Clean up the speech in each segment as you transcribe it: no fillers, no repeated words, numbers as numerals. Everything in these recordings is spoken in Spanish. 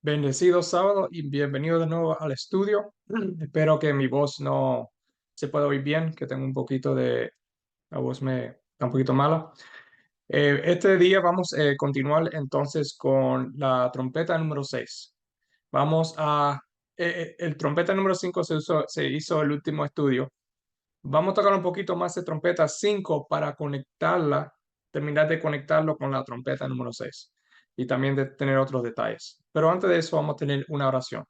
Bendecido sábado y bienvenido de nuevo al estudio. Espero que mi voz no se pueda oír bien, que tengo un poquito de, la voz me está un poquito mala. Este día vamos a continuar entonces con la trompeta número 6. Vamos a, el trompeta número 5 se hizo el último estudio. Vamos a tocar un poquito más de trompeta 5 para conectarla, terminar de conectarlo con la trompeta número 6 y también de tener otros detalles. Pero antes de eso vamos a tener una oración.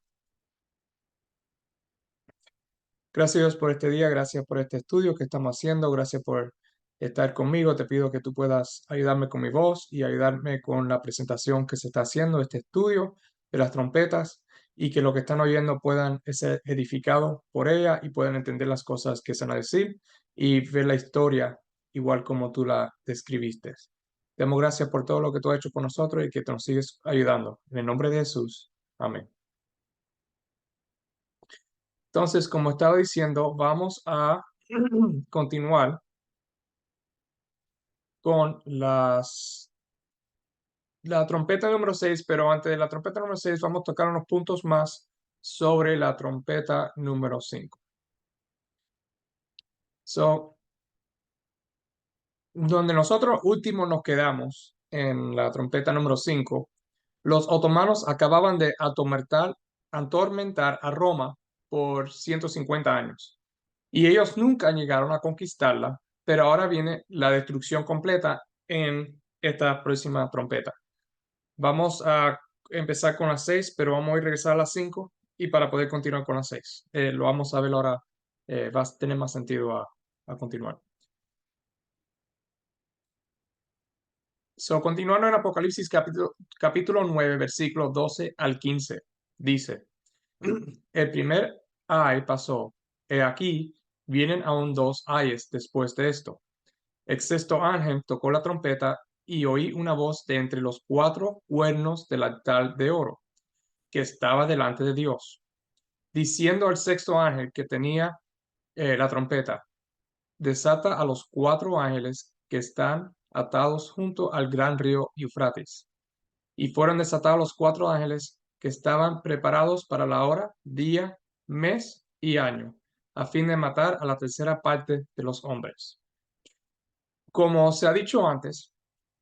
Gracias Dios por este día, gracias por este estudio que estamos haciendo, gracias por estar conmigo. Te pido que tú puedas ayudarme con mi voz y ayudarme con la presentación que se está haciendo, este estudio de las trompetas, y que lo que están oyendo puedan ser edificados por ella y puedan entender las cosas que se van a decir y ver la historia igual como tú la describiste. Te damos gracias por todo lo que tú has hecho por nosotros y que te nos sigues ayudando. En el nombre de Jesús. Amén. Entonces, como estaba diciendo, vamos a continuar con la trompeta número 6, pero antes de la trompeta número 6 vamos a tocar unos puntos más sobre la trompeta número 5. So, donde nosotros últimos nos quedamos en la trompeta número 5, los otomanos acababan de atormentar a Roma por 150 años. Y ellos nunca llegaron a conquistarla, pero ahora viene la destrucción completa en esta próxima trompeta. Vamos a empezar con la 6, pero vamos a ir a regresar a la 5 y para poder continuar con la 6. Lo vamos a ver ahora, va a tener más sentido a continuar. So, continuando en Apocalipsis capítulo 9, versículo 12 al 15, dice, el primer ay pasó, he aquí, vienen aún dos ayes después de esto. El sexto ángel tocó la trompeta y oí una voz de entre los cuatro cuernos del altar de oro que estaba delante de Dios, diciendo al sexto ángel que tenía la trompeta, desata a los cuatro ángeles que están atados junto al gran río Eufrates. Y fueron desatados los cuatro ángeles que estaban preparados para la hora, día, mes y año, a fin de matar a la tercera parte de los hombres. Como se ha dicho antes,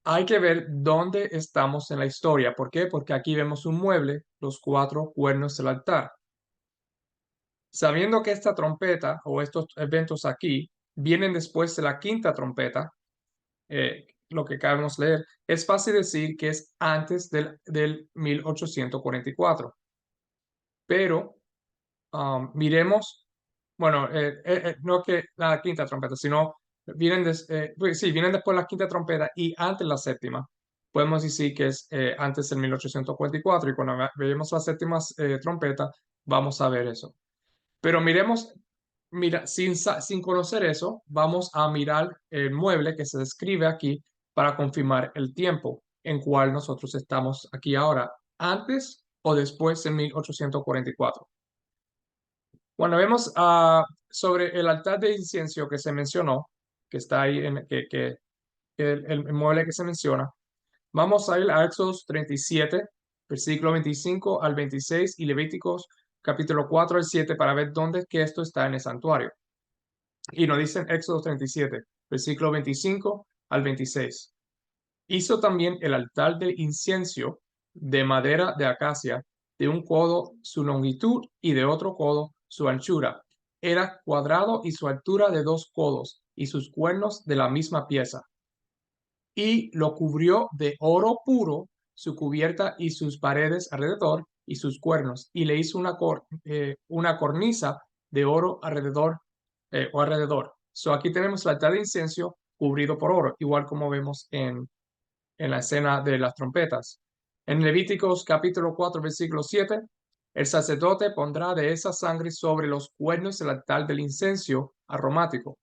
hay que ver dónde estamos en la historia. ¿Por qué? Porque aquí vemos un mueble, los cuatro cuernos del altar. Sabiendo que esta trompeta o estos eventos aquí vienen después de la quinta trompeta, lo que acabamos de leer, es fácil decir que es antes del 1844. Pero miremos, bueno, no que la quinta trompeta, sino pues sí, vienen después la quinta trompeta y antes la séptima. Podemos decir que es antes del 1844 y cuando veamos la séptima trompeta vamos a ver eso. Pero miremos, mira, sin conocer eso, vamos a mirar el mueble que se describe aquí para confirmar el tiempo en cual nosotros estamos aquí ahora, antes o después de 1844. Cuando vemos sobre el altar de incienso que se mencionó, que está ahí, que el mueble que se menciona, vamos a ir a Éxodos 37, versículo 25 al 26 y Levíticos capítulo 4 al 7 para ver dónde es que esto está en el santuario. Y nos dice en Éxodo 37, versículo 25 al 26. Hizo también el altar de incienso de madera de acacia, de un codo su longitud y de otro codo su anchura. Era cuadrado y su altura de 2 codos y sus cuernos de la misma pieza. Y lo cubrió de oro puro, su cubierta y sus paredes alrededor y sus cuernos. Y le hizo una cornisa de oro alrededor. So aquí tenemos el altar de incienso cubrido por oro, igual como vemos en la escena de las trompetas. En Levíticos capítulo 4, versículo 7, el sacerdote pondrá de esa sangre sobre los cuernos del altar del incienso aromático,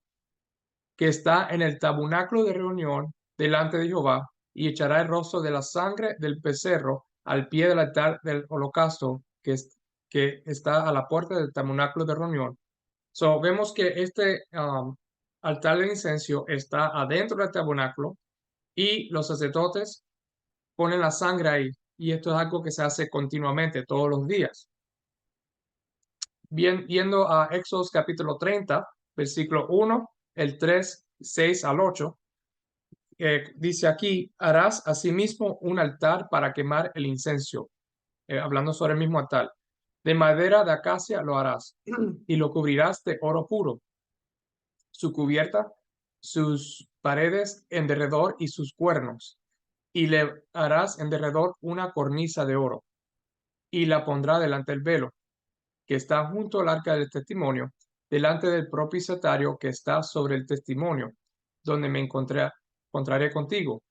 que está en el tabernáculo de reunión delante de Jehová, y echará el rostro de la sangre del becerro al pie del altar del holocausto que está a la puerta del tabernáculo de reunión. So, vemos que este altar de incienso está adentro del tabernáculo y los sacerdotes ponen la sangre ahí. y esto es algo que se hace continuamente, todos los días. Bien, yendo a Éxodo capítulo 30, versículo 1, el 3, 6 al 8, dice aquí, harás asimismo un altar para quemar el incienso, hablando sobre el mismo altar. De madera de acacia lo harás y lo cubrirás de oro puro, su cubierta, sus paredes en derredor y sus cuernos, y le harás en derredor una cornisa de oro, y la pondrá delante del velo, que está junto al arca del testimonio, delante del propiciatorio que está sobre el testimonio, donde me encontraré contigo.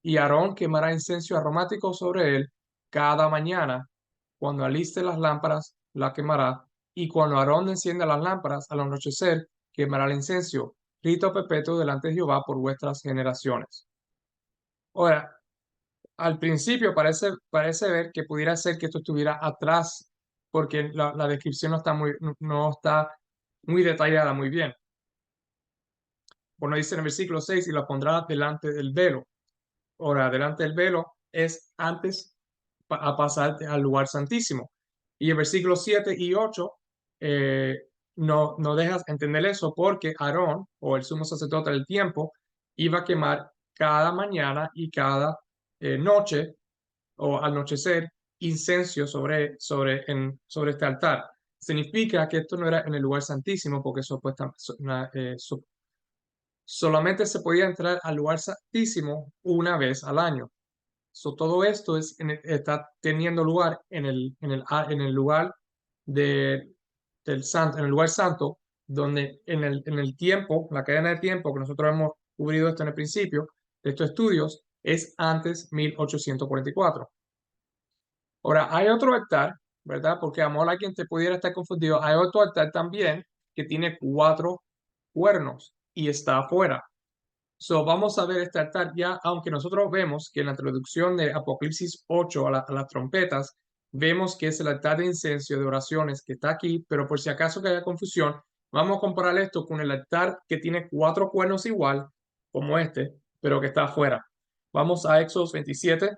Y Aarón quemará incienso aromático sobre él cada mañana. Cuando aliste las lámparas, la quemará. Y cuando Aarón encienda las lámparas al anochecer, quemará el incienso. Rito perpetuo delante de Jehová por vuestras generaciones. Ahora, al principio parece ver que pudiera ser que esto estuviera atrás, porque la descripción no está muy detallada, muy bien. Bueno, dice en el versículo 6, y la pondrá delante del velo. Ahora, delante del velo es antes a pasar al lugar santísimo. Y el versículo 7 y 8 no dejas entender eso porque Aarón, o el sumo sacerdote del tiempo, iba a quemar cada mañana y cada noche o anochecer incenso sobre este altar. Significa que esto no era en el lugar santísimo porque solamente se podía entrar al lugar santísimo una vez al año. Todo esto está teniendo lugar en el lugar del santo, en el lugar santo, donde en el tiempo, la cadena de tiempo que nosotros hemos cubrido esto en el principio de estos estudios, es antes 1844. Ahora, hay otro altar, ¿verdad? Porque a lo mejor alguien te pudiera estar confundido. Hay otro altar también que tiene 4 cuernos y está afuera. Vamos a ver este altar ya, aunque nosotros vemos que en la traducción de Apocalipsis 8 a las trompetas, vemos que es el altar de incienso de oraciones que está aquí, pero por si acaso que haya confusión, vamos a comparar esto con el altar que tiene 4 cuernos igual, como este, pero que está afuera. Vamos a Éxodo 27,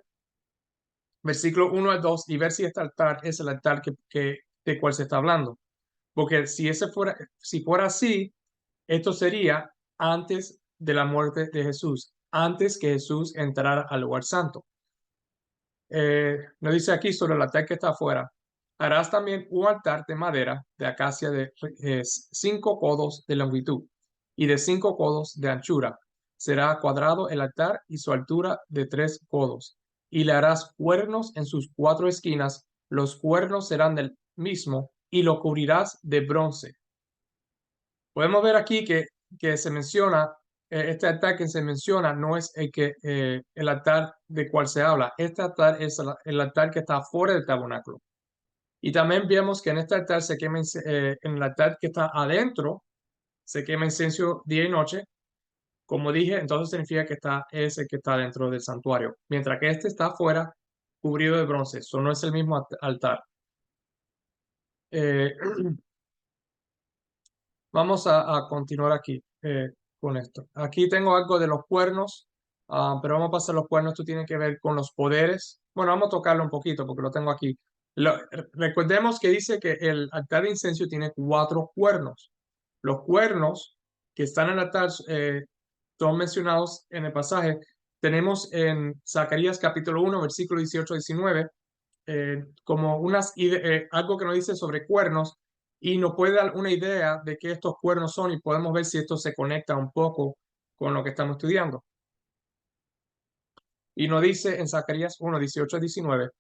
versículo 1 al 2, y ver si este altar es el altar de cual se está hablando. Porque si fuera así, esto sería antes de la muerte de Jesús, antes que Jesús entrara al lugar santo. Nos dice aquí sobre el altar que está afuera. Harás también un altar de madera de acacia de 5 codos de longitud y de 5 codos de anchura. Será cuadrado el altar y su altura de 3 codos. Y le harás cuernos en sus 4 esquinas. Los cuernos serán del mismo y lo cubrirás de bronce. Podemos ver aquí que se menciona, este altar que se menciona no es el altar de cual se habla. Este altar es el altar que está fuera del tabernáculo. Y también vemos que en este altar en el altar que está adentro, se quema incienso día y noche. Como dije, entonces significa que es el que está dentro del santuario. Mientras que este está afuera, cubrido de bronce. Eso no es el mismo altar. Eh, Vamos a continuar aquí con esto. Aquí tengo algo de los cuernos, pero vamos a pasar los cuernos. Esto tiene que ver con los poderes. Bueno, vamos a tocarlo un poquito porque lo tengo aquí. Recordemos que dice que el altar de incienso tiene 4 cuernos. Los cuernos que están en el altar son mencionados en el pasaje. Tenemos en Zacarías capítulo 1, versículo 18-19, como algo que nos dice sobre cuernos y nos puede dar una idea de qué estos cuernos son y podemos ver si esto se conecta un poco con lo que estamos estudiando. Y nos dice en Zacarías 1, 18-19,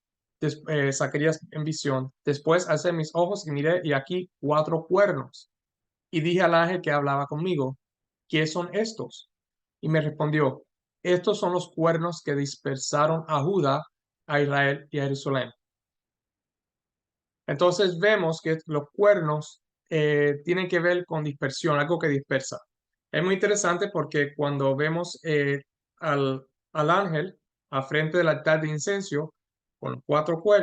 Zacarías en visión, después alcé mis ojos y miré y aquí 4 cuernos. Y dije al ángel que hablaba conmigo, ¿qué son estos? Y me respondió, estos son los cuernos que dispersaron a Judá, a Israel y a Jerusalén. Entonces vemos que los cuernos tienen que ver con dispersión, algo que dispersa. Es muy interesante porque cuando vemos al ángel a frente del altar de incienso con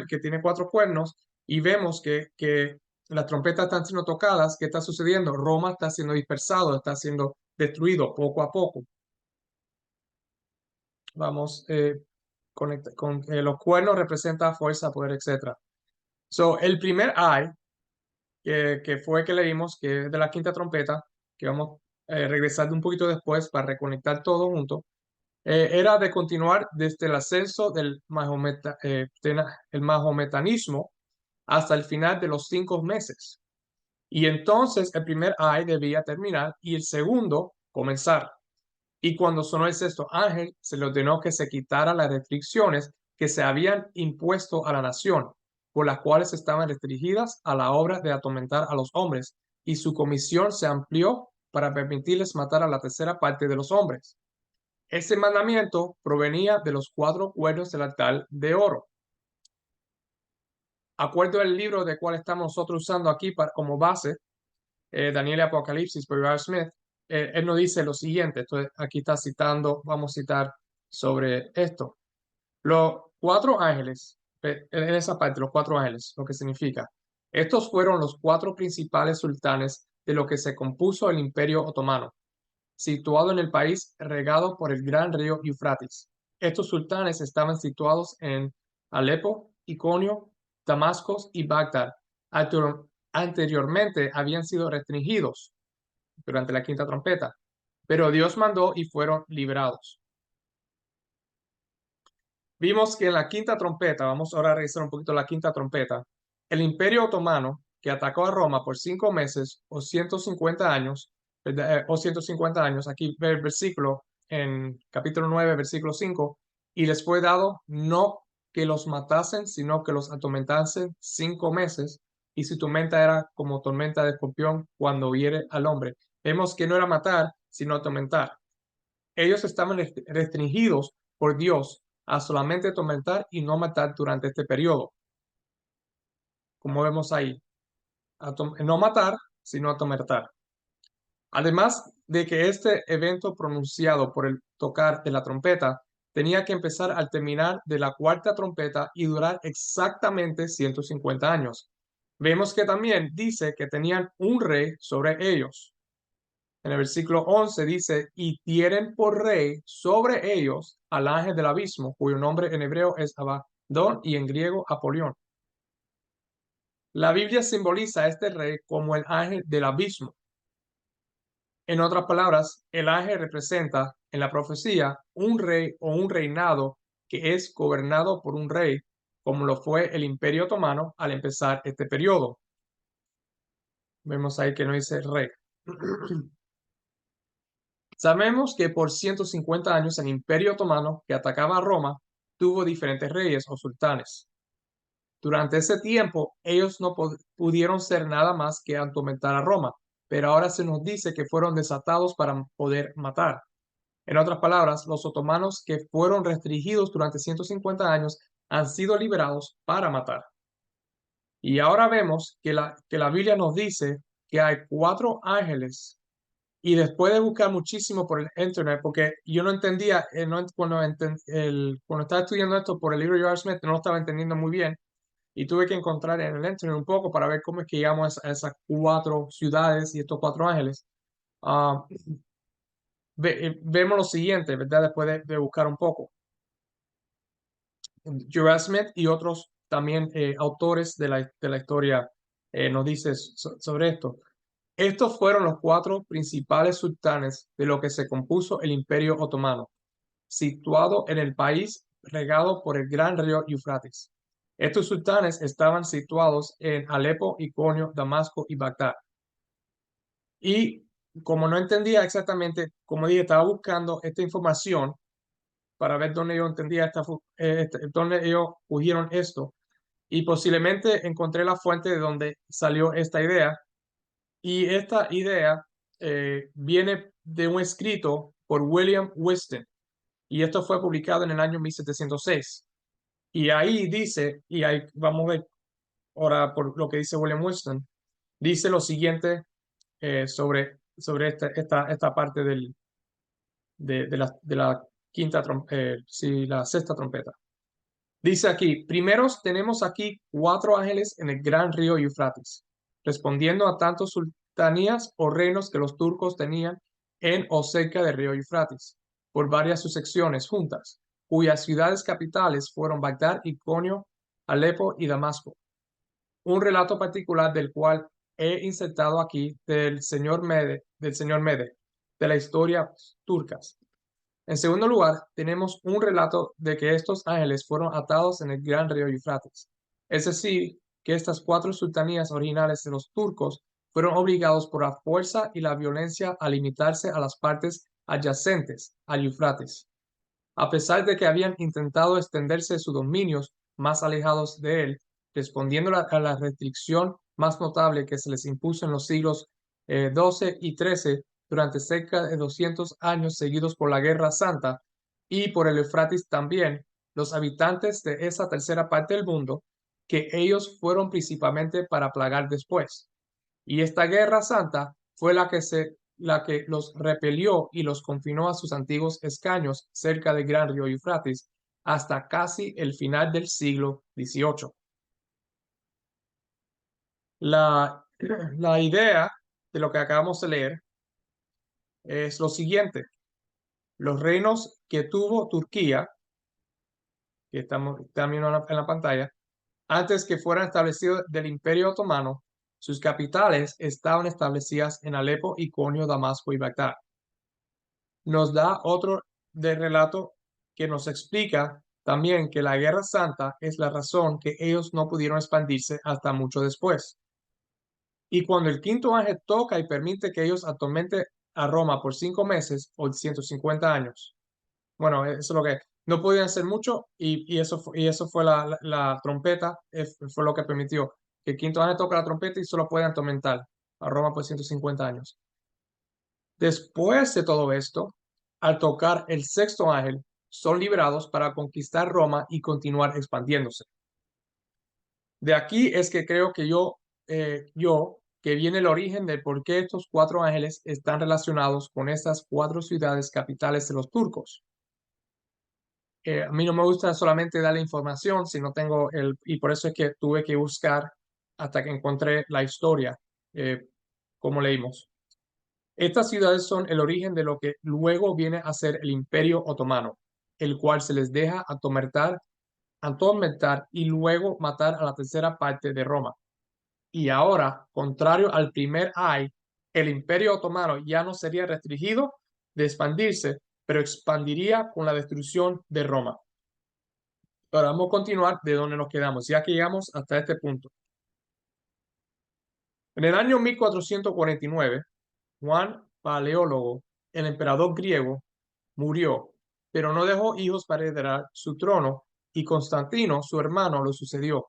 que tiene 4 cuernos y vemos que las trompetas están siendo tocadas, ¿qué está sucediendo? Roma está siendo dispersado, está siendo destruido poco a poco. Vamos los cuernos representan fuerza, poder, etc. So, el primer ay, que fue que leímos, que es de la quinta trompeta, que vamos a regresar un poquito después para reconectar todo junto, era de continuar desde el ascenso del el mahometanismo hasta el final de los 5 meses. Y entonces el primer ay debía terminar y el segundo comenzar. Y cuando sonó el sexto ángel, se le ordenó que se quitara las restricciones que se habían impuesto a la nación, por las cuales estaban restringidas a la obra de atormentar a los hombres, y su comisión se amplió para permitirles matar a la tercera parte de los hombres. Ese mandamiento provenía de los 4 cuernos del altar de oro. Acuerdo al libro de cual estamos nosotros usando aquí como base, Daniel y Apocalipsis por J.R. Smith, él nos dice lo siguiente. Entonces, aquí está citando, vamos a citar sobre esto. Los 4 ángeles, en esa parte, los 4 ángeles, lo que significa. Estos fueron los 4 principales sultanes de lo que se compuso el Imperio Otomano, situado en el país regado por el gran río Eufrates. Estos sultanes estaban situados en Alepo, Iconio, Damasco y Bagdad. Anteriormente habían sido restringidos durante la quinta trompeta, pero Dios mandó y fueron liberados. Vimos que en la quinta trompeta, vamos ahora a revisar un poquito la quinta trompeta, el Imperio Otomano, que atacó a Roma por 5 meses o 150 años, aquí ve el versículo en capítulo 9, versículo 5, y les fue dado no que los matasen, sino que los atormentasen 5 meses, y su tormenta era como tormenta de escorpión cuando hiere al hombre. Vemos que no era matar, sino atormentar. Ellos estaban restringidos por Dios a solamente atormentar y no matar durante este periodo. Como vemos ahí, no matar, sino atormentar. Además de que este evento pronunciado por el tocar de la trompeta tenía que empezar al terminar de la cuarta trompeta y durar exactamente 150 años. Vemos que también dice que tenían un rey sobre ellos. En el versículo 11 dice, y tienen por rey sobre ellos al ángel del abismo, cuyo nombre en hebreo es Abadón y en griego Apolión. La Biblia simboliza a este rey como el ángel del abismo. En otras palabras, el ángel representa en la profecía un rey o un reinado que es gobernado por un rey, como lo fue el Imperio Otomano al empezar este periodo. Vemos ahí que no dice rey. Sabemos que por 150 años el Imperio Otomano, que atacaba a Roma, tuvo diferentes reyes o sultanes. Durante ese tiempo, ellos no pudieron ser nada más que atormentar a Roma, pero ahora se nos dice que fueron desatados para poder matar. En otras palabras, los otomanos que fueron restringidos durante 150 años han sido liberados para matar. Y ahora vemos que la Biblia nos dice que hay 4 ángeles. Y después de buscar muchísimo por el internet, porque yo no entendía, cuando estaba estudiando esto por el libro de J.R. Smith, no lo estaba entendiendo muy bien. Y tuve que encontrar en el internet un poco para ver cómo es que llegamos a esas 4 ciudades y estos 4 ángeles. Ah, vemos lo siguiente, ¿verdad? Después de buscar un poco. J.R. Smith y otros también autores de la historia nos dicen sobre esto. Estos fueron los 4 principales sultanes de lo que se compuso el Imperio Otomano, situado en el país regado por el gran río Eufrates. Estos sultanes estaban situados en Alepo, Iconio, Damasco y Bagdad. Y como no entendía exactamente, como dije, estaba buscando esta información para ver dónde yo entendía dónde ellos cogieron esto. Y posiblemente encontré la fuente de donde salió esta idea. Y esta idea viene de un escrito por William Whiston. Y esto fue publicado en el año 1706. Y ahí dice, y ahí vamos a ver ahora por lo que dice William Whiston, dice lo siguiente sobre esta parte de la la sexta trompeta. Dice aquí, primeros tenemos aquí 4 ángeles en el gran río Eufrates, respondiendo a tantos sultanías o reinos que los turcos tenían en o cerca del río Eufrates, por varias sucesiones juntas. cuyas ciudades capitales fueron Bagdad, Iconio, Alepo y Damasco. Un relato particular del cual he insertado aquí del señor Mede, de la historia turcas. En segundo lugar, tenemos un relato de que estos ángeles fueron atados en el gran río Eufrates. Es decir, que estas cuatro sultanías originales de los turcos fueron obligados por la fuerza y la violencia a limitarse a las partes adyacentes al Eufrates. A pesar de que habían intentado extenderse sus dominios más alejados de él, respondiendo a la restricción más notable que se les impuso en los siglos XII y XIII durante cerca de 200 años seguidos por la Guerra Santa y por el Eufrates también, los habitantes de esa tercera parte del mundo, que ellos fueron principalmente para plagar después. Y esta Guerra Santa fue la que los repelió y los confinó a sus antiguos escaños cerca del gran río Eufrates hasta casi el final del siglo XVIII. La, la idea de lo que acabamos de leer es lo siguiente. Los reinos que tuvo Turquía, que estamos también en la pantalla, antes que fueran establecidos del Imperio Otomano, sus capitales estaban establecidas en Alepo, Iconio, Damasco y Bagdad. Nos da otro de relato que nos explica también que la Guerra Santa es la razón que ellos no pudieron expandirse hasta mucho después. Y cuando el quinto ángel toca y permite que ellos atormenten a Roma por 5 meses o 150 años. Bueno, eso es lo que no podían hacer mucho y eso fue la trompeta, fue lo que permitió que el quinto ángel toque la trompeta y solo pueden atormentar a Roma por 150 años. Después de todo esto, al tocar el sexto ángel, son liberados para conquistar Roma y continuar expandiéndose. De aquí es que creo que que viene el origen de por qué estos cuatro ángeles están relacionados con estas cuatro ciudades capitales de los turcos. A mí no me gusta solamente dar la información, sino y por eso es que tuve que buscar hasta que encontré la historia, como leímos. Estas ciudades son el origen de lo que luego viene a ser el Imperio Otomano, el cual se les deja atormentar y luego matar a la tercera parte de Roma. Y ahora, contrario al primer ay, el Imperio Otomano ya no sería restringido de expandirse, pero expandiría con la destrucción de Roma. Ahora vamos a continuar de donde nos quedamos, ya que llegamos hasta este punto. En el año 1449, Juan Paleólogo, el emperador griego, murió, pero no dejó hijos para heredar su trono, y Constantino, su hermano, lo sucedió.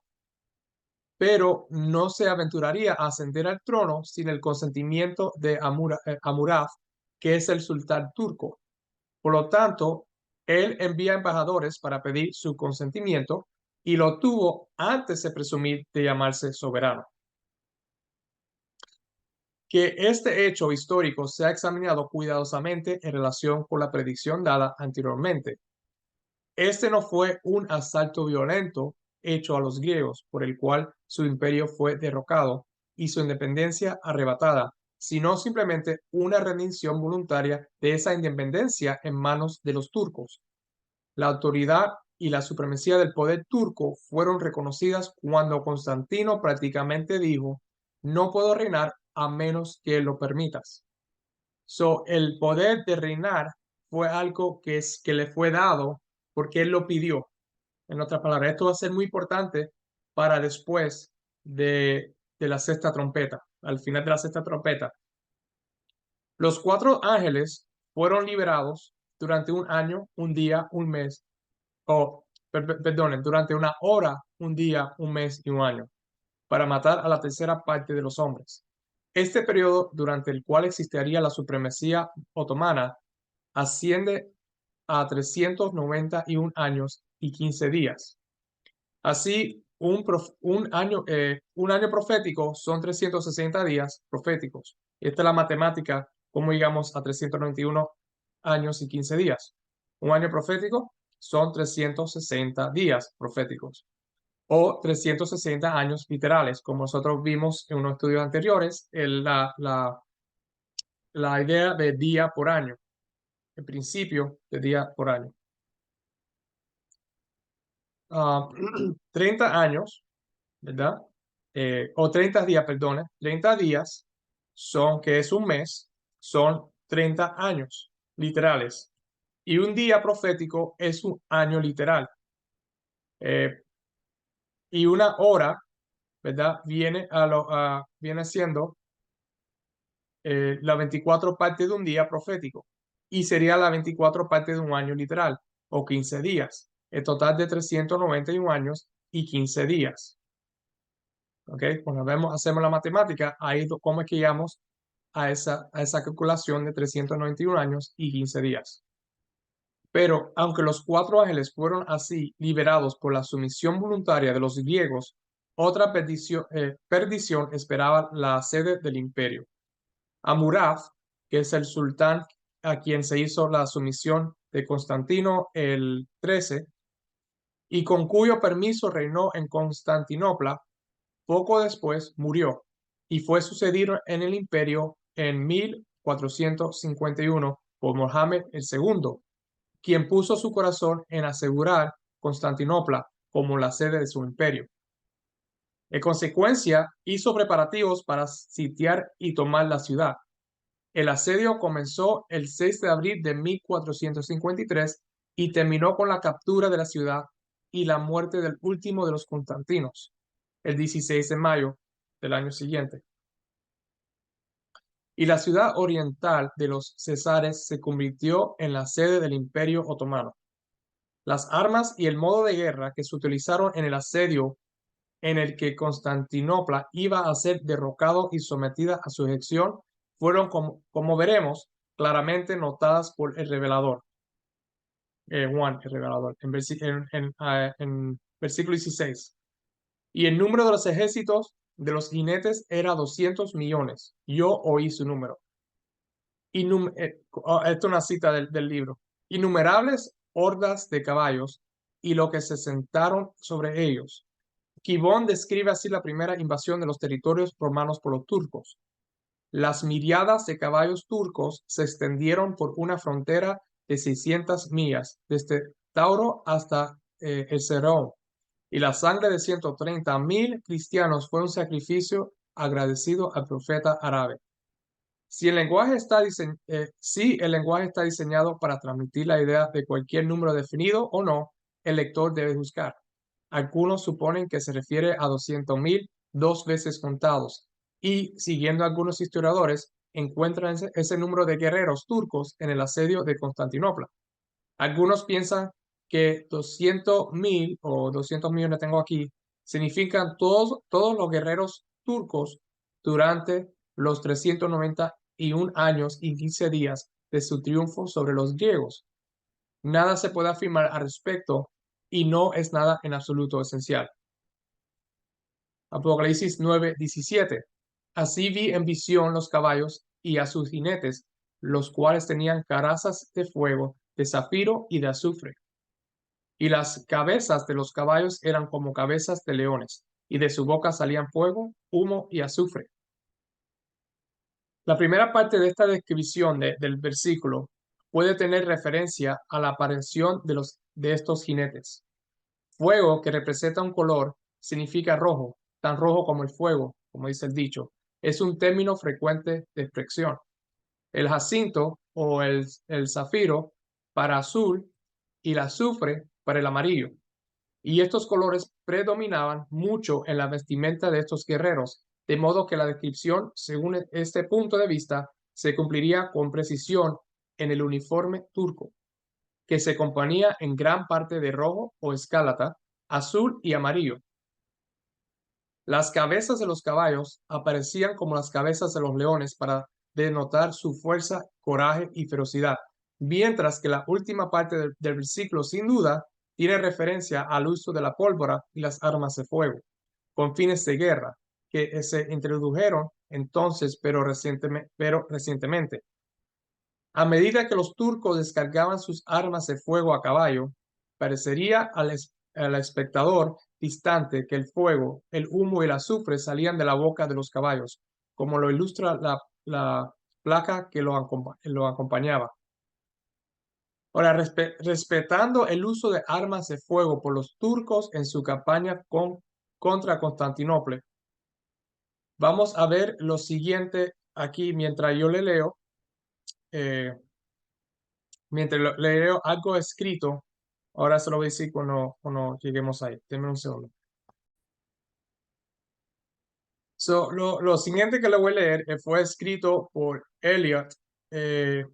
Pero no se aventuraría a ascender al trono sin el consentimiento de Amuraf, que es el sultán turco. Por lo tanto, él envía embajadores para pedir su consentimiento y lo tuvo antes de presumir de llamarse soberano. Que este hecho histórico se ha examinado cuidadosamente en relación con la predicción dada anteriormente. Este no fue un asalto violento hecho a los griegos, por el cual su imperio fue derrocado y su independencia arrebatada, sino simplemente una rendición voluntaria de esa independencia en manos de los turcos. La autoridad y la supremacía del poder turco fueron reconocidas cuando Constantino prácticamente dijo: no puedo reinar a menos que lo permitas. El poder de reinar fue algo que le fue dado porque él lo pidió. En otras palabras, esto va a ser muy importante para después de la sexta trompeta, al final de la sexta trompeta. Los cuatro ángeles fueron liberados durante un año, un día, un mes, perdonen, durante una hora, un día, un mes y un año, para matar a la tercera parte de los hombres. Este periodo durante el cual existiría la supremacía otomana asciende a 391 años y 15 días. Así, un año profético son 360 días proféticos. Esta es la matemática, como llegamos a 391 años y 15 días. Un año profético son 360 días proféticos o 360 años literales, como nosotros vimos en unos estudios anteriores, la idea de día por año, el principio de día por año. ah, 30 años, ¿verdad? O 30 días, perdone, 30 días son, que es un mes, son 30 años literales. Y un día profético es un año literal. Eh, y una hora, ¿verdad? Viene siendo la 24 partes de un día profético. Y sería la 24 partes de un año literal, o 15 días. El total de 391 años y 15 días. ¿Ok? Cuando hacemos la matemática, ahí cómo es que llegamos a esa calculación de 391 años y 15 días. Pero aunque los 4 ángeles fueron así liberados por la sumisión voluntaria de los griegos, otra perdición esperaba la sede del imperio. Amuraf, que es el sultán a quien se hizo la sumisión de Constantino el 13, y con cuyo permiso reinó en Constantinopla, poco después murió y fue sucedido en el imperio en 1451 por Mohammed II, quien puso su corazón en asegurar Constantinopla como la sede de su imperio. En consecuencia, hizo preparativos para sitiar y tomar la ciudad. El asedio comenzó el 6 de abril de 1453 y terminó con la captura de la ciudad y la muerte del último de los constantinos, el 16 de mayo del año siguiente. Y la ciudad oriental de los Césares se convirtió en la sede del Imperio Otomano. Las armas y el modo de guerra que se utilizaron en el asedio en el que Constantinopla iba a ser derrocado y sometida a sujeción fueron, como veremos, claramente notadas por el revelador, Juan, el revelador, en versículo 16. Y el número de los ejércitos de los jinetes era 200 millones. Yo oí su número. Esto es una cita del libro. Innumerables hordas de caballos y lo que se sentaron sobre ellos. Gibbon describe así la primera invasión de los territorios romanos por los turcos. Las miriadas de caballos turcos se extendieron por una frontera de 600 millas, desde Tauro hasta el Cerrón, y la sangre de 130.000 cristianos fue un sacrificio agradecido al profeta árabe. Si el lenguaje está diseñado para transmitir la idea de cualquier número definido o no, el lector debe juzgar. Algunos suponen que se refiere a 200.000 dos veces contados y, siguiendo algunos historiadores, encuentran ese número de guerreros turcos en el asedio de Constantinopla. Algunos piensan que 200.000 o 200 millones tengo aquí significan todos los guerreros turcos durante los 391 años y 15 días de su triunfo sobre los griegos. Nada se puede afirmar al respecto y no es nada en absoluto esencial. Apocalipsis 9:17. Así vi en visión los caballos y a sus jinetes, los cuales tenían corazas de fuego, de zafiro y de azufre. Y las cabezas de los caballos eran como cabezas de leones, y de su boca salían fuego, humo y azufre. La primera parte de esta descripción del versículo puede tener referencia a la aparición de estos jinetes. Fuego, que representa un color, significa rojo, tan rojo como el fuego, como dice el dicho. Es un término frecuente de expresión. El jacinto o el zafiro para azul y el azufre para el amarillo. Y estos colores predominaban mucho en la vestimenta de estos guerreros, de modo que la descripción, según este punto de vista, se cumpliría con precisión en el uniforme turco, que se componía en gran parte de rojo o escalata, azul y amarillo. Las cabezas de los caballos aparecían como las cabezas de los leones para denotar su fuerza, coraje y ferocidad, mientras que la última parte del versículo sin duda tiene referencia al uso de la pólvora y las armas de fuego, con fines de guerra, que se introdujeron entonces, pero recientemente. A medida que los turcos descargaban sus armas de fuego a caballo, parecería al espectador distante que el fuego, el humo y el azufre salían de la boca de los caballos, como lo ilustra la placa que lo acompañaba. Ahora, respetando el uso de armas de fuego por los turcos en su campaña contra Constantinopla. Vamos a ver lo siguiente aquí mientras yo le leo. Mientras le leo algo escrito, ahora se lo voy a decir cuando lleguemos ahí. Denme un segundo. Lo siguiente que le voy a leer fue escrito por Eliot eh,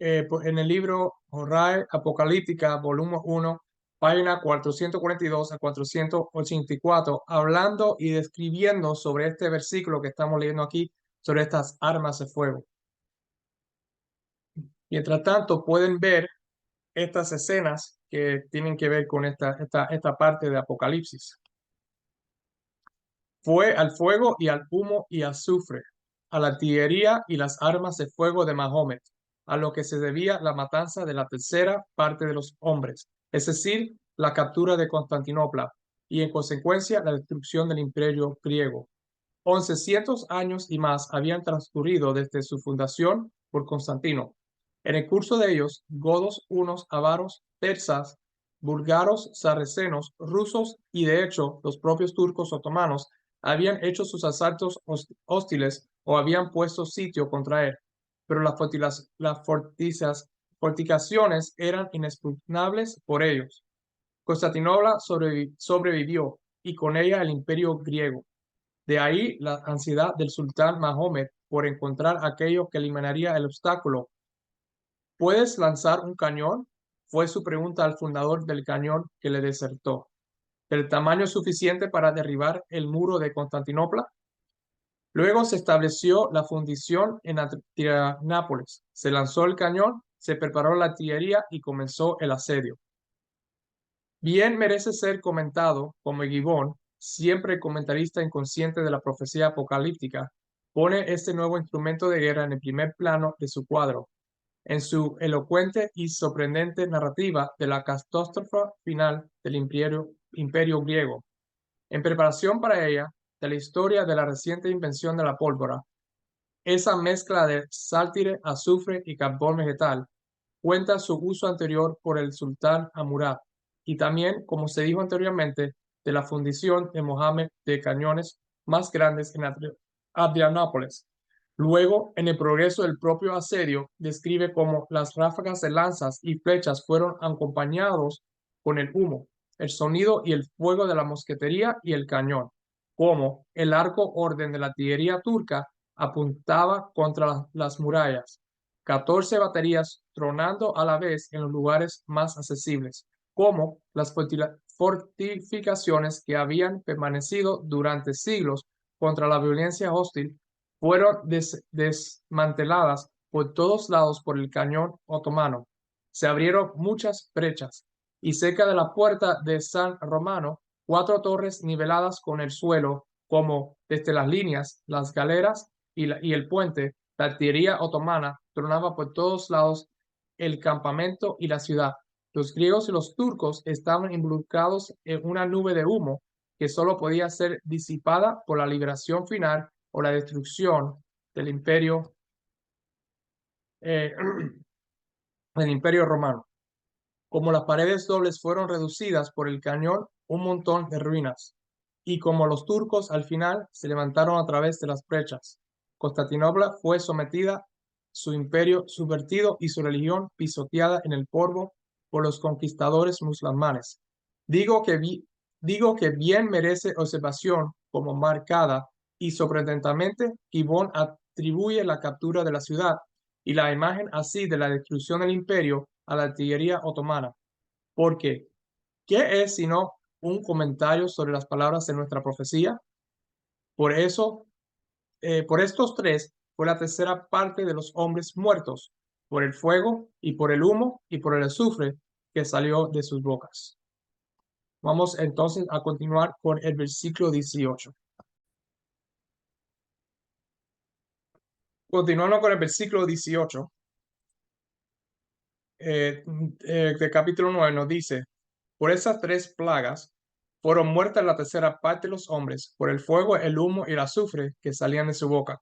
en el libro Horae Apocalíptica, volumen 1, página 442 a 484, hablando y describiendo sobre este versículo que estamos leyendo aquí, sobre estas armas de fuego. Mientras tanto, pueden ver estas escenas que tienen que ver con esta parte de Apocalipsis. Fue al fuego y al humo y azufre, a la artillería y las armas de fuego de Mahomet, a lo que se debía la matanza de la tercera parte de los hombres, es decir, la captura de Constantinopla y en consecuencia la destrucción del imperio griego. 1100 años y más habían transcurrido desde su fundación por Constantino. En el curso de ellos, godos, hunos, avaros, persas, búlgaros, sarracenos, rusos y de hecho los propios turcos otomanos habían hecho sus asaltos hostiles o habían puesto sitio contra él, pero las fortificaciones eran inexpugnables por ellos. Constantinopla sobrevivió y con ella el imperio griego. De ahí la ansiedad del sultán Mahomet por encontrar aquello que eliminaría el obstáculo. ¿Puedes lanzar un cañón? Fue su pregunta al fundador del cañón que le desertó. ¿El tamaño suficiente para derribar el muro de Constantinopla? Luego se estableció la fundición en Nápoles. Se lanzó el cañón, se preparó la artillería y comenzó el asedio. Bien merece ser comentado como Gibbon, siempre comentarista inconsciente de la profecía apocalíptica, pone este nuevo instrumento de guerra en el primer plano de su cuadro, en su elocuente y sorprendente narrativa de la catástrofe final del imperio griego. En preparación para ella, de la historia de la reciente invención de la pólvora, esa mezcla de sáltire, azufre y carbón vegetal cuenta su uso anterior por el sultán Amurad y también, como se dijo anteriormente, de la fundición de Mohammed de cañones más grandes en Adrianápolis. Luego, en el progreso del propio asedio, describe cómo las ráfagas de lanzas y flechas fueron acompañados con el humo, el sonido y el fuego de la mosquetería y el cañón, como el arco orden de la artillería turca apuntaba contra las murallas, 14 baterías tronando a la vez en los lugares más accesibles, como las fortificaciones que habían permanecido durante siglos contra la violencia hostil, fueron desmanteladas por todos lados por el cañón otomano. Se abrieron muchas brechas y cerca de la puerta de San Romano, 4 torres niveladas con el suelo, como desde las líneas, las galeras y el puente, la artillería otomana tronaba por todos lados el campamento y la ciudad. Los griegos y los turcos estaban involucrados en una nube de humo que solo podía ser disipada por la liberación final o la destrucción del eh, del imperio romano. Como las paredes dobles fueron reducidas por el cañón, un montón de ruinas. Y como los turcos al final se levantaron a través de las brechas, Constantinopla fue sometida, su imperio subvertido y su religión pisoteada en el polvo por los conquistadores musulmanes. Digo que bien merece observación como marcada y sorprendentemente Gibbon atribuye la captura de la ciudad y la imagen así de la destrucción del imperio a la artillería otomana. Porque, ¿qué es sino un comentario sobre las palabras de nuestra profecía? Por eso, por estos tres fue la tercera parte de los hombres muertos, por el fuego y por el humo y por el azufre que salió de sus bocas. Vamos entonces a continuar con el versículo 18. Continuando con el versículo 18 del capítulo 9 nos dice, por esas 3 plagas fueron muertas la tercera parte de los hombres, por el fuego, el humo y el azufre que salían de su boca.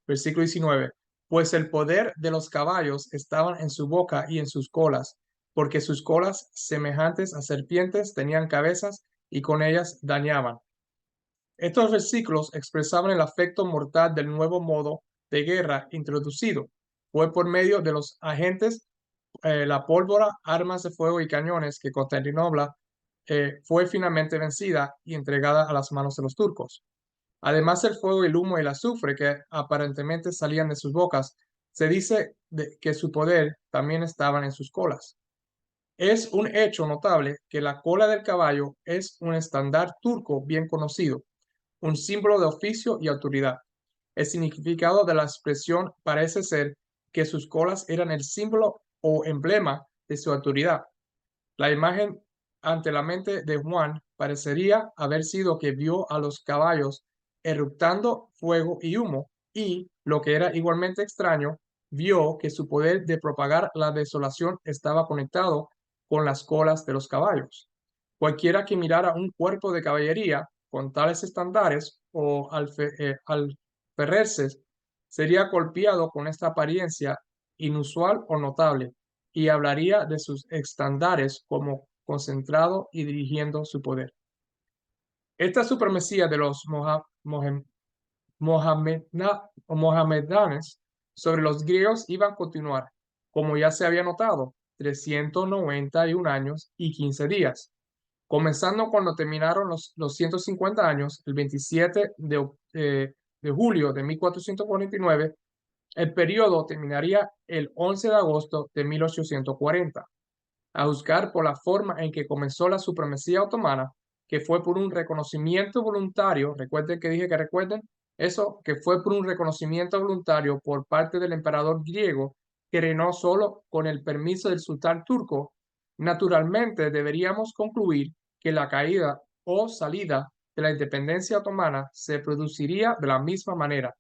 Versículo 19. pues el poder de los caballos estaba en su boca y en sus colas, porque sus colas, semejantes a serpientes, tenían cabezas y con ellas dañaban. Estos versículos expresaban el afecto mortal del nuevo modo de guerra introducido. Fue por medio de los agentes, la pólvora, armas de fuego y cañones que Constantinopla fue finalmente vencida y entregada a las manos de los turcos. Además del fuego, el humo y el azufre que aparentemente salían de sus bocas, se dice que su poder también estaban en sus colas. Es un hecho notable que la cola del caballo es un estándar turco bien conocido, un símbolo de oficio y autoridad. El significado de la expresión parece ser que sus colas eran el símbolo o emblema de su autoridad. La imagen ante la mente de Juan parecería haber sido que vio a los caballos eructando fuego y humo y, lo que era igualmente extraño, vio que su poder de propagar la desolación estaba conectado con las colas de los caballos. Cualquiera que mirara un cuerpo de caballería con tales estándares o alferreces sería golpeado con esta apariencia inusual o notable y hablaría de sus estándares como concentrado y dirigiendo su poder. Esta supremacía de los mohamedanes sobre los griegos iba a continuar, como ya se había notado, 391 años y 15 días, comenzando cuando terminaron los 150 años, el 27 de julio de 1449. El periodo terminaría el 11 de agosto de 1840. A juzgar por la forma en que comenzó la supremacía otomana, que fue por un reconocimiento voluntario, recuerden que dije que recuerden eso, que fue por un reconocimiento voluntario por parte del emperador griego, que reinó solo con el permiso del sultán turco. Naturalmente deberíamos concluir que la caída o salida de la independencia otomana se produciría de la misma manera,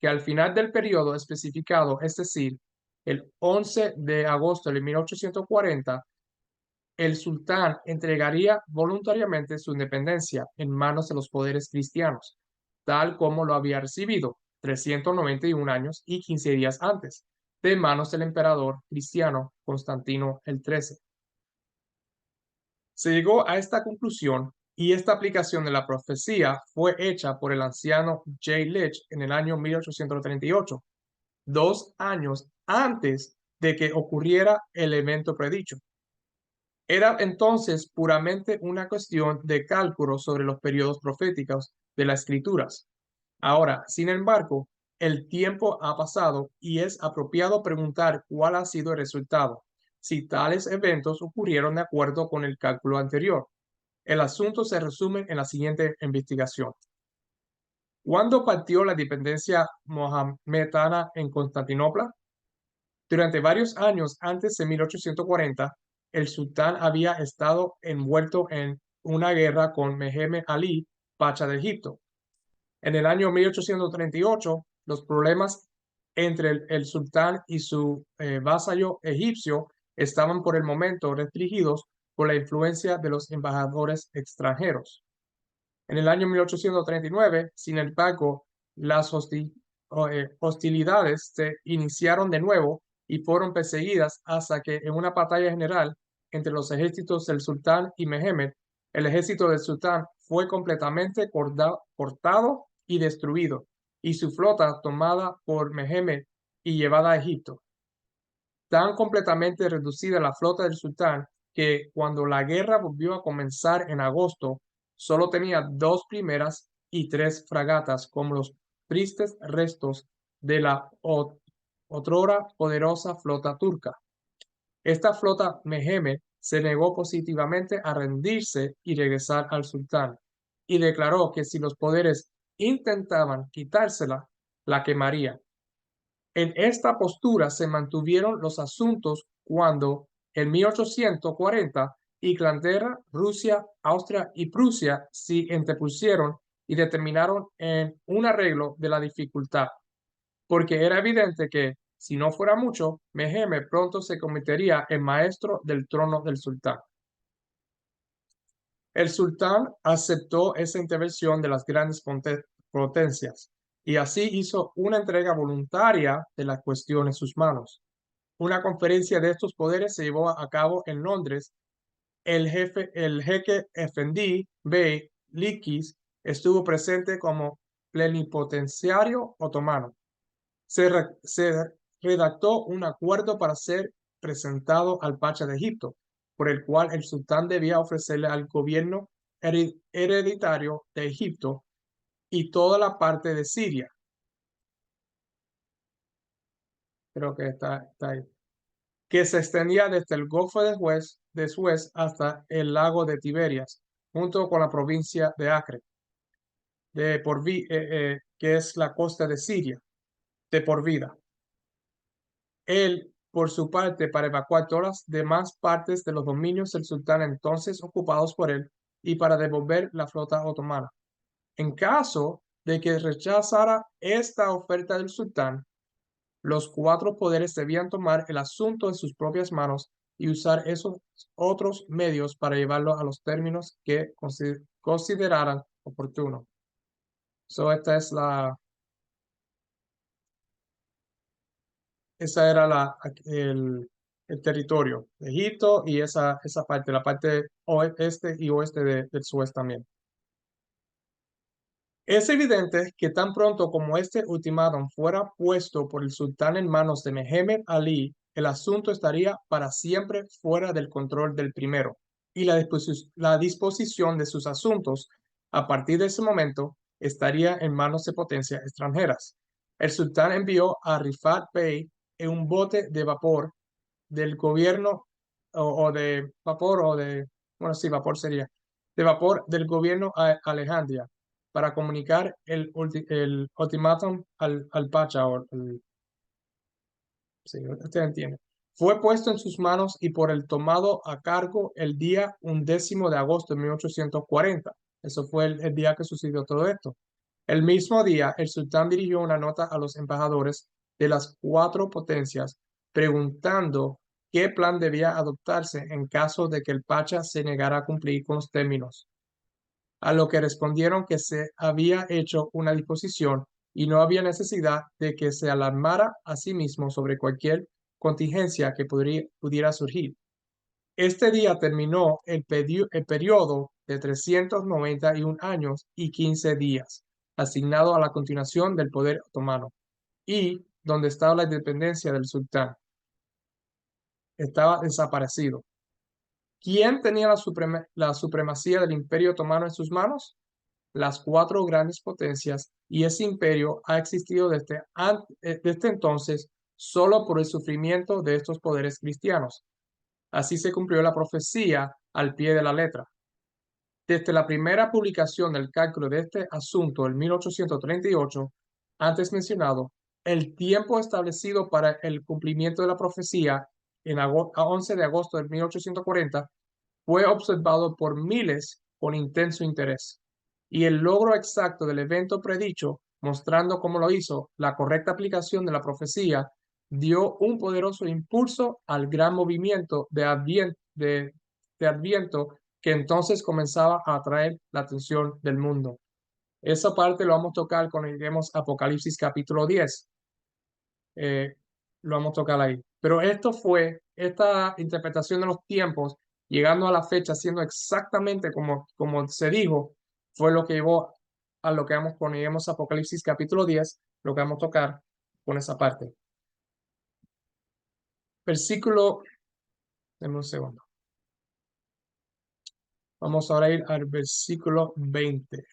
que al final del periodo especificado, es decir, el 11 de agosto de 1840, el sultán entregaría voluntariamente su independencia en manos de los poderes cristianos, tal como lo había recibido 391 años y 15 días antes, de manos del emperador cristiano Constantino el XIII. Se llegó a esta conclusión y esta aplicación de la profecía fue hecha por el anciano J. Leach en el año 1838, 2 años antes de que ocurriera el evento predicho. Era entonces puramente una cuestión de cálculo sobre los periodos proféticos de las escrituras. Ahora, sin embargo, el tiempo ha pasado y es apropiado preguntar cuál ha sido el resultado, si tales eventos ocurrieron de acuerdo con el cálculo anterior. El asunto se resume en la siguiente investigación. ¿Cuándo partió la dependencia mohamedana en Constantinopla? Durante varios años antes de 1840, el sultán había estado envuelto en una guerra con Mehemet Ali, pacha de Egipto. En el año 1838, los problemas entre el sultán y su vasallo egipcio estaban por el momento restringidos por la influencia de los embajadores extranjeros. En el año 1839, sin embargo, las hostilidades se iniciaron de nuevo y fueron perseguidas hasta que en una batalla general entre los ejércitos del sultán y Mehemet, el ejército del sultán fue completamente cortado y destruido, y su flota tomada por Mehemet y llevada a Egipto. Tan completamente reducida la flota del sultán que cuando la guerra volvió a comenzar en agosto, solo tenía 2 primeras y 3 fragatas como los tristes restos de la otrora poderosa flota turca. Esta flota Mehemet se negó positivamente a rendirse y regresar al sultán, y declaró que si los poderes intentaban quitársela, la quemaría. En esta postura se mantuvieron los asuntos cuando, en 1840, Inglaterra, Rusia, Austria y Prusia se interpusieron y determinaron en un arreglo de la dificultad, porque era evidente que, si no fuera mucho, Mehmed pronto se convertiría en maestro del trono del sultán. El sultán aceptó esa intervención de las grandes potencias y así hizo una entrega voluntaria de la cuestión en sus manos. Una conferencia de estos poderes se llevó a cabo en Londres. El jeque Efendi Bey Likis estuvo presente como plenipotenciario otomano. Se redactó un acuerdo para ser presentado al Pacha de Egipto, por el cual el sultán debía ofrecerle al gobierno hereditario de Egipto y toda la parte de Siria. Creo que está ahí. Que se extendía desde el Golfo de Suez hasta el lago de Tiberias, junto con la provincia de Acre, que es la costa de Siria, de por vida. Él, por su parte, para evacuar todas las demás partes de los dominios del sultán entonces ocupados por él y para devolver la flota otomana. En caso de que rechazara esta oferta del sultán, los cuatro poderes debían tomar el asunto en sus propias manos y usar esos otros medios para llevarlo a los términos que consideraran oportunos. Esta es esa era el territorio de Egipto y esa parte, la parte este y oeste del Suez también. Es evidente que tan pronto como este ultimátum fuera puesto por el sultán en manos de Mehemet Ali, el asunto estaría para siempre fuera del control del primero y la disposición de sus asuntos a partir de ese momento estaría en manos de potencias extranjeras. El sultán envió a Rifat Bey en un bote de vapor del gobierno o de vapor o de, bueno, sí, vapor sería, de vapor del gobierno a Alejandría para comunicar el ultimátum al Pacha. Sí, usted entiende. Fue puesto en sus manos y por el tomado a cargo el día 11 de agosto de 1840. Eso fue el día que sucedió todo esto. El mismo día, el sultán dirigió una nota a los embajadores de las cuatro potencias preguntando qué plan debía adoptarse en caso de que el Pacha se negara a cumplir con los términos, a lo que respondieron que se había hecho una disposición y no había necesidad de que se alarmara a sí mismo sobre cualquier contingencia que pudiera surgir. Este día terminó el periodo de 391 años y 15 días, asignado a la continuación del poder otomano, y donde estaba la independencia del sultán. Estaba desaparecido. ¿Quién tenía la supremacía del imperio otomano en sus manos? Las cuatro grandes potencias, y ese imperio ha existido desde entonces solo por el sufrimiento de estos poderes cristianos. Así se cumplió la profecía al pie de la letra. Desde la primera publicación del cálculo de este asunto en 1838, antes mencionado, el tiempo establecido para el cumplimiento de la profecía a 11 de agosto de 1840 fue observado por miles con intenso interés. Y el logro exacto del evento predicho, mostrando cómo lo hizo la correcta aplicación de la profecía, dio un poderoso impulso al gran movimiento de Adviento que entonces comenzaba a atraer la atención del mundo. Esa parte lo vamos a tocar cuando lleguemos a Apocalipsis capítulo 10. Eh, lo vamos a tocar ahí. Pero esta interpretación de los tiempos, llegando a la fecha, siendo exactamente como se dijo, fue lo que llevó a lo que vamos cuando lleguemos a Apocalipsis capítulo 10, lo que vamos a tocar con esa parte. Versículo, denme un segundo. Vamos ahora a ir al versículo 20.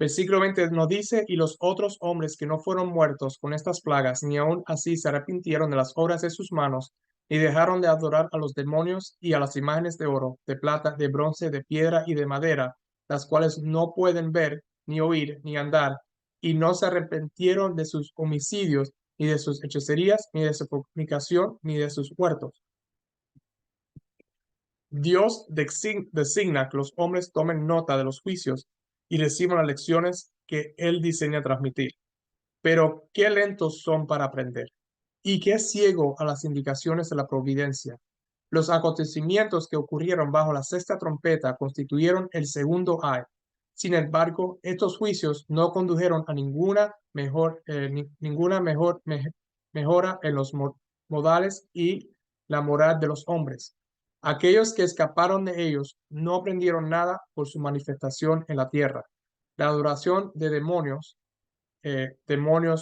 Versículo 20 nos dice, y los otros hombres que no fueron muertos con estas plagas, ni aun así se arrepintieron de las obras de sus manos, ni dejaron de adorar a los demonios y a las imágenes de oro, de plata, de bronce, de piedra y de madera, las cuales no pueden ver, ni oír, ni andar, y no se arrepintieron de sus homicidios, ni de sus hechicerías, ni de su fornicación, ni de sus huertos. Dios designa que los hombres tomen nota de los juicios y reciban las lecciones que Él diseña transmitir. Pero qué lentos son para aprender y qué ciego a las indicaciones de la providencia. Los acontecimientos que ocurrieron bajo la sexta trompeta constituyeron el segundo ay. Sin embargo, estos juicios no condujeron a ninguna mejora en los modales y la moral de los hombres. Aquellos que escaparon de ellos no aprendieron nada por su manifestación en la tierra. La adoración de demonios,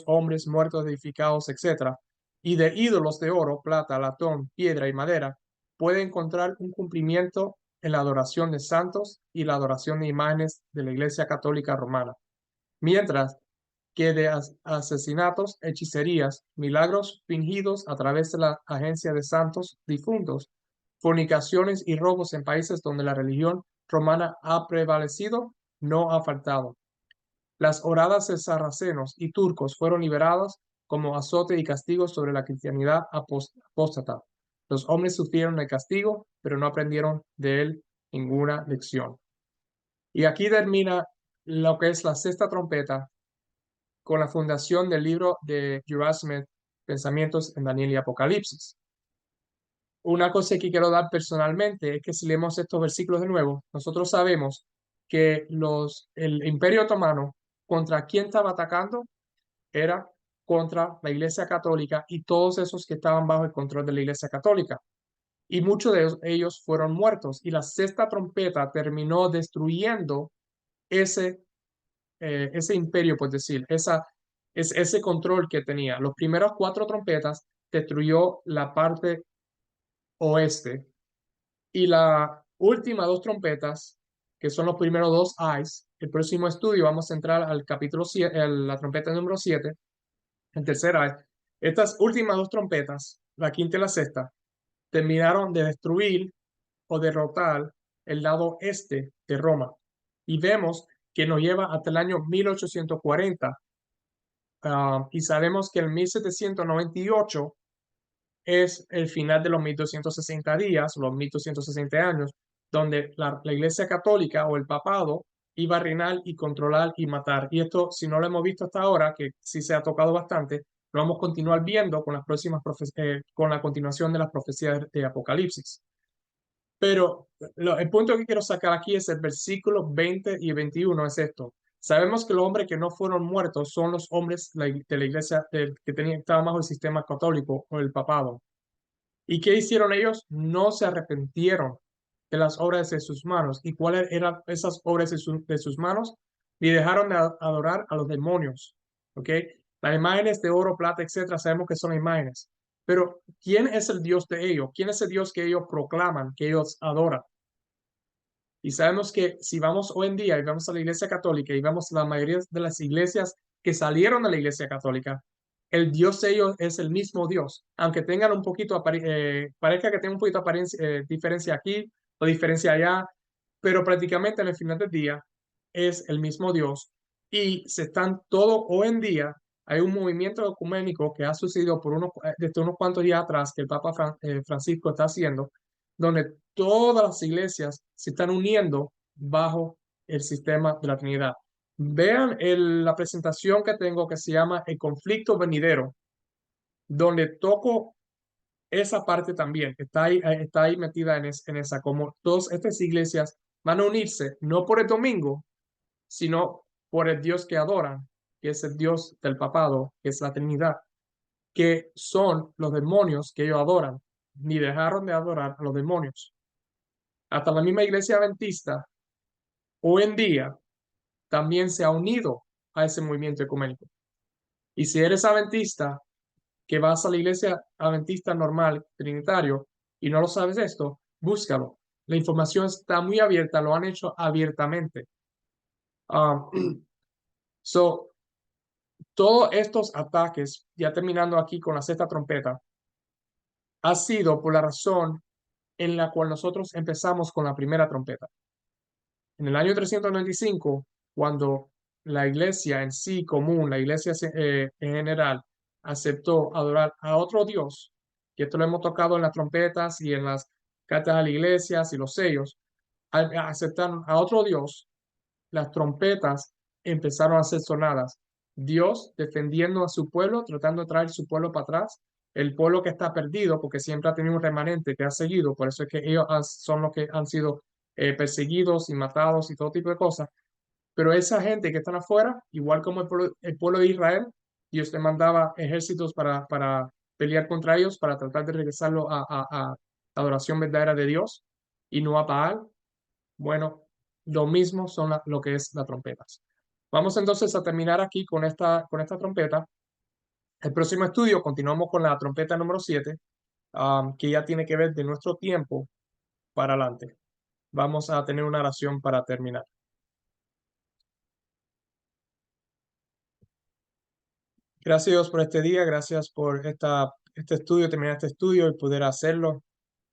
hombres muertos, edificados, etc., y de ídolos de oro, plata, latón, piedra y madera, puede encontrar un cumplimiento en la adoración de santos y la adoración de imágenes de la Iglesia Católica Romana, mientras que de asesinatos, hechicerías, milagros fingidos a través de la agencia de santos difuntos, fornicaciones y robos en países donde la religión romana ha prevalecido, no ha faltado. Las oradas de sarracenos y turcos fueron liberadas como azote y castigo sobre la cristianidad apóstata. Los hombres sufrieron el castigo, pero no aprendieron de él ninguna lección. Y aquí termina lo que es la sexta trompeta con la fundación del libro de Joseph Smith, Pensamientos en Daniel y Apocalipsis. Una cosa que quiero dar personalmente es que si leemos estos versículos de nuevo, nosotros sabemos que el Imperio Otomano, ¿contra quién estaba atacando? Era contra la Iglesia Católica y todos esos que estaban bajo el control de la Iglesia Católica. Y muchos de ellos fueron muertos. Y la sexta trompeta terminó destruyendo ese imperio, por decir, ese control que tenía. Los primeros 4 trompetas destruyó la parte oeste. Y las últimas 2 trompetas, que son los primeros 2 eyes, el próximo estudio vamos a entrar al capítulo 7, la trompeta número 7, el tercer eye. Estas últimas 2 trompetas, la quinta y la sexta, terminaron de destruir o derrotar el lado este de Roma. Y vemos que nos lleva hasta el año 1840. Y sabemos que el 1798 es el final de los 1260 días, los 1260 años, donde la Iglesia Católica o el papado iba a reinar y controlar y matar. Y esto, si no lo hemos visto hasta ahora, que sí se ha tocado bastante, lo vamos a continuar viendo con con la continuación de las profecías de Apocalipsis. Pero el punto que quiero sacar aquí es el versículo 20 y 21, es esto. Sabemos que los hombres que no fueron muertos son los hombres de la iglesia que estaban bajo el sistema católico o el papado. ¿Y qué hicieron ellos? No se arrepintieron de las obras de sus manos. ¿Y cuáles eran esas obras de sus manos? Y dejaron de adorar a los demonios. ¿Ok? Las imágenes de oro, plata, etcétera, sabemos que son imágenes. Pero ¿quién es el Dios de ellos? ¿Quién es el Dios que ellos proclaman, que ellos adoran? Y sabemos que si vamos hoy en día y vamos a la Iglesia Católica y vemos la mayoría de las iglesias que salieron de la Iglesia Católica, el Dios de ellos es el mismo Dios, aunque tengan un poquito, parezca que tenga un poquito diferencia aquí o diferencia allá, pero prácticamente en el final del día es el mismo Dios y se están todo hoy en día. Hay un movimiento ecuménico que ha sucedido desde unos cuantos días atrás que el Papa Francisco está haciendo, donde todas las iglesias se están uniendo bajo el sistema de la Trinidad. Vean la presentación que tengo que se llama El conflicto venidero, donde toco esa parte también, está ahí metida en esa, como todas estas iglesias van a unirse, no por el domingo, sino por el Dios que adoran, que es el Dios del papado, que es la Trinidad, que son los demonios que ellos adoran, ni dejaron de adorar a los demonios. Hasta la misma iglesia adventista, hoy en día, también se ha unido a ese movimiento ecuménico. Y si eres adventista, que vas a la iglesia adventista normal, trinitario, y no lo sabes esto, búscalo. La información está muy abierta, lo han hecho abiertamente. So, todos estos ataques, ya terminando aquí con la sexta trompeta, ha sido por la razón en la cual nosotros empezamos con la primera trompeta. En el año 395, cuando la iglesia en sí común, la iglesia en general, aceptó adorar a otro Dios, que esto lo hemos tocado en las trompetas y en las cartas a las iglesias y los sellos, al aceptar a otro Dios, las trompetas empezaron a ser sonadas. Dios defendiendo a su pueblo, tratando de traer su pueblo para atrás, el pueblo que está perdido, porque siempre ha tenido un remanente que ha seguido, por eso es que ellos son los que han sido perseguidos y matados y todo tipo de cosas, Pero esa gente que están afuera, igual como el pueblo de Israel, Dios le mandaba ejércitos para pelear contra ellos, para tratar de regresarlo a adoración verdadera de Dios y no a Baal. Bueno, lo mismo son lo que es las trompetas. Vamos entonces a terminar aquí con esta trompeta. El próximo estudio continuamos con la trompeta número 7, que ya tiene que ver de nuestro tiempo para adelante. Vamos a tener una oración para terminar. Gracias Dios por este día, gracias por este estudio, terminar este estudio y poder hacerlo.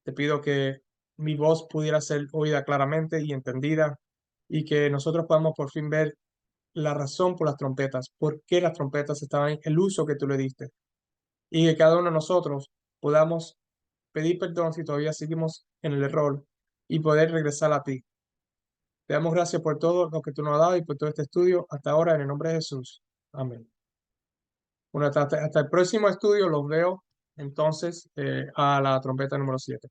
Te pido que mi voz pudiera ser oída claramente y entendida y que nosotros podamos por fin ver la razón por las trompetas, por qué las trompetas estaban en el uso que tú le diste y que cada uno de nosotros podamos pedir perdón si todavía seguimos en el error y poder regresar a ti. Te damos gracias por todo lo que tú nos has dado y por todo este estudio hasta ahora en el nombre de Jesús. Amén. Bueno, hasta el próximo estudio los veo entonces a la trompeta número 7.